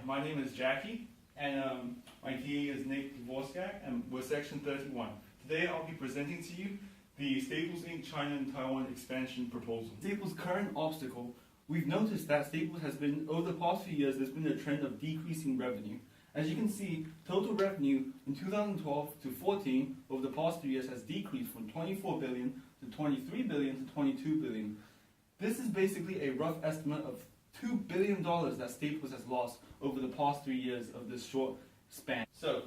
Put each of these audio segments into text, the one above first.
my name is Jackie, and my TA is Dvorsack, and we're section 31. Today I'll be presenting to you the Staples Inc. China and Taiwan expansion proposal. Staples' current obstacle, we've noticed that Staples has been, over the past few years, there's been a trend of decreasing revenue. As you can see, total revenue in 2012 to 14 over the past 3 years has decreased from 24 billion to 23 billion to 22 billion. This is basically a rough estimate of $2 billion that Staples has lost over the past 3 years of this short span. So,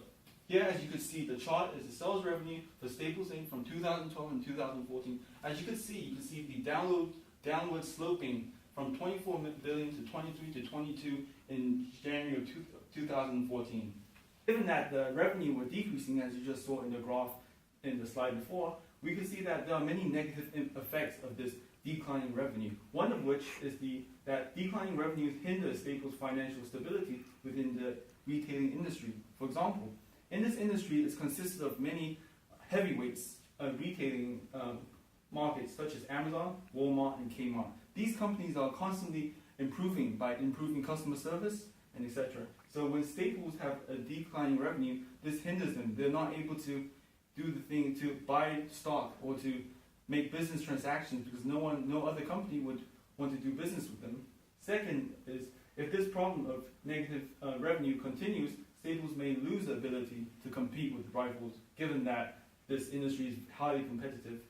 here as you can see, the chart is the sales revenue for Staples Inc. from 2012 and 2014. As you can see the downward sloping from 24 billion to 23 to 22 in January of 2014. Given that the revenue were decreasing, as you just saw in the graph in the slide before, we can see that there are many negative effects of this declining revenue. One of which is that declining revenues hinder Staples' financial stability within the retailing industry. For example, in this industry, it consists of many heavyweights retailing markets such as Amazon, Walmart, and Kmart. These companies are constantly improving by improving customer service and etc. So when Staples have a declining revenue, this hinders them. They're not able to do the thing to buy stock or to make business transactions because no other company would want to do business with them. Second is, if this problem of negative revenue continues, Staples may lose the ability to compete with rivals, given that this industry is highly competitive.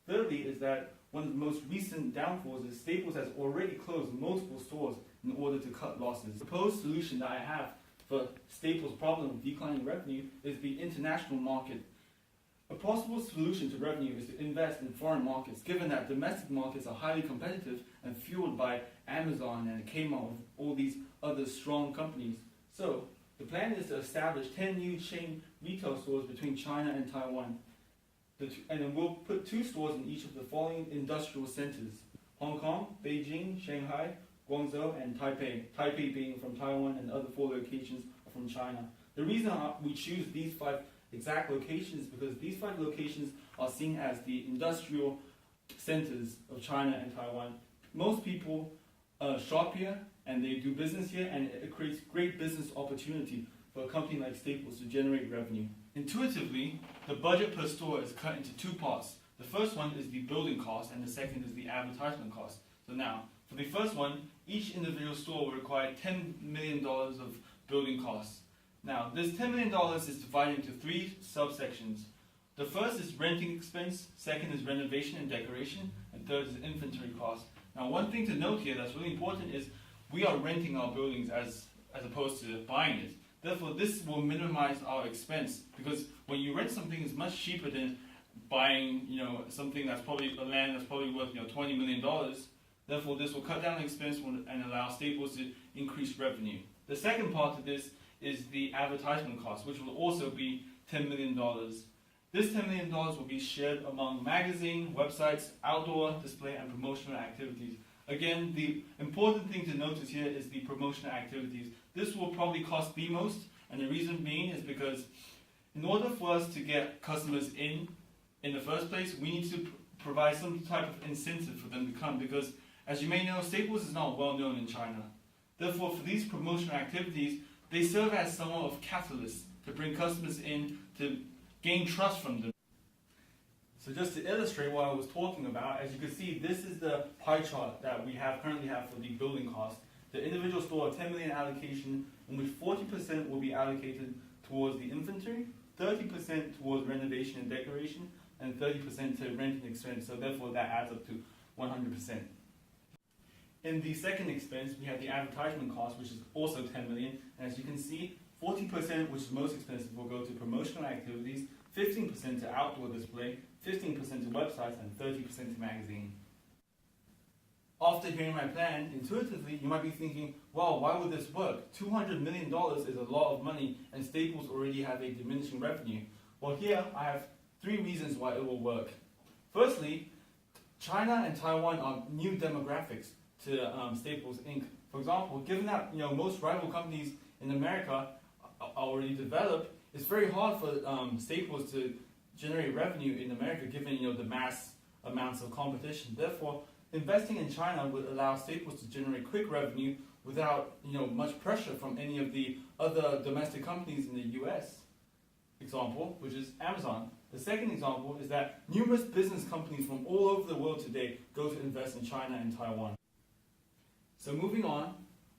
Thirdly is that one of the most recent downfalls is Staples has already closed multiple stores in order to cut losses. The proposed solution that I have for Staples' problem of declining revenue is the international market. A possible solution to revenue is to invest in foreign markets, given that domestic markets are highly competitive and fueled by Amazon and Kmart, all these other strong companies. So, the plan is to establish 10 new chain retail stores between China and Taiwan. And then we'll put 2 stores in each of the following industrial centers: Hong Kong, Beijing, Shanghai, Guangzhou, and Taipei. Taipei being from Taiwan, and the other 4 locations are from China. The reason we choose these 5 exact locations because these 5 locations are seen as the industrial centers of China and Taiwan. Most people shop here and they do business here, and it creates great business opportunity for a company like Staples to generate revenue. Intuitively, the budget per store is cut into 2 parts. The first one is the building cost and the second is the advertisement cost. So now, for the first one, each individual store will require $10 million of building costs. Now, this $10 million is divided into 3 subsections. The first is renting expense, second is renovation and decoration, and third is inventory cost. Now, one thing to note here that's really important is we are renting our buildings as opposed to buying it. Therefore, this will minimize our expense because when you rent something, it's much cheaper than buying, something that's probably a land that's probably worth, $20 million. Therefore, this will cut down the expense and allow Staples to increase revenue. The second part of this is the advertisement cost, which will also be $10 million. This $10 million will be shared among magazine, websites, outdoor display, and promotional activities. Again, the important thing to notice here is the promotional activities. This will probably cost the most, and the reason being is because in order for us to get customers in the first place, we need to provide some type of incentive for them to come because, as you may know, Staples is not well known in China. Therefore, for these promotional activities, they serve as somewhat of catalysts to bring customers in to gain trust from them. So just to illustrate what I was talking about, as you can see, this is the pie chart that we currently have for the building cost. The individual store, 10 million allocation, in which 40% will be allocated towards the inventory, 30% towards renovation and decoration, and 30% to rent and expense. So therefore, that adds up to 100%. In the second expense, we have the advertisement cost, which is also 10 million. And as you can see, 40%, which is most expensive, will go to promotional activities, 15% to outdoor display, 15% to websites, and 30% to magazine. After hearing my plan, intuitively, you might be thinking, well, why would this work? $200 million is a lot of money, and Staples already have a diminishing revenue. Well, here I have 3 reasons why it will work. Firstly, China and Taiwan are new demographics to Staples Inc. For example, given that most rival companies in America are already developed, it's very hard for Staples to generate revenue in America, given the mass amounts of competition. Therefore, investing in China would allow Staples to generate quick revenue without much pressure from any of the other domestic companies in the US example, which is Amazon. The second example is that numerous business companies from all over the world today go to invest in China and Taiwan. So moving on,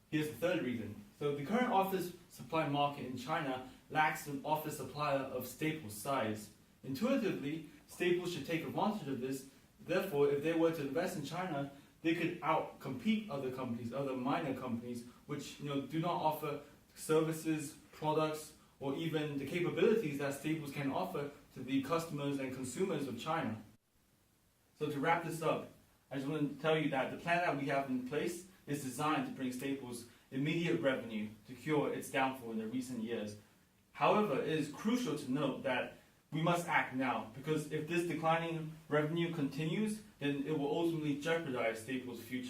here's the third reason. So the current office supply market in China lacks an office supplier of Staples' size. Intuitively, Staples should take advantage of this. Therefore, if they were to invest in China, they could out-compete other companies, other minor companies, which do not offer services, products, or even the capabilities that Staples can offer to the customers and consumers of China. So to wrap this up, I just want to tell you that the plan that we have in place is designed to bring Staples immediate revenue to cure its downfall in the recent years. However, it is crucial to note that we must act now, because if this declining revenue continues, then it will ultimately jeopardize Staples' future.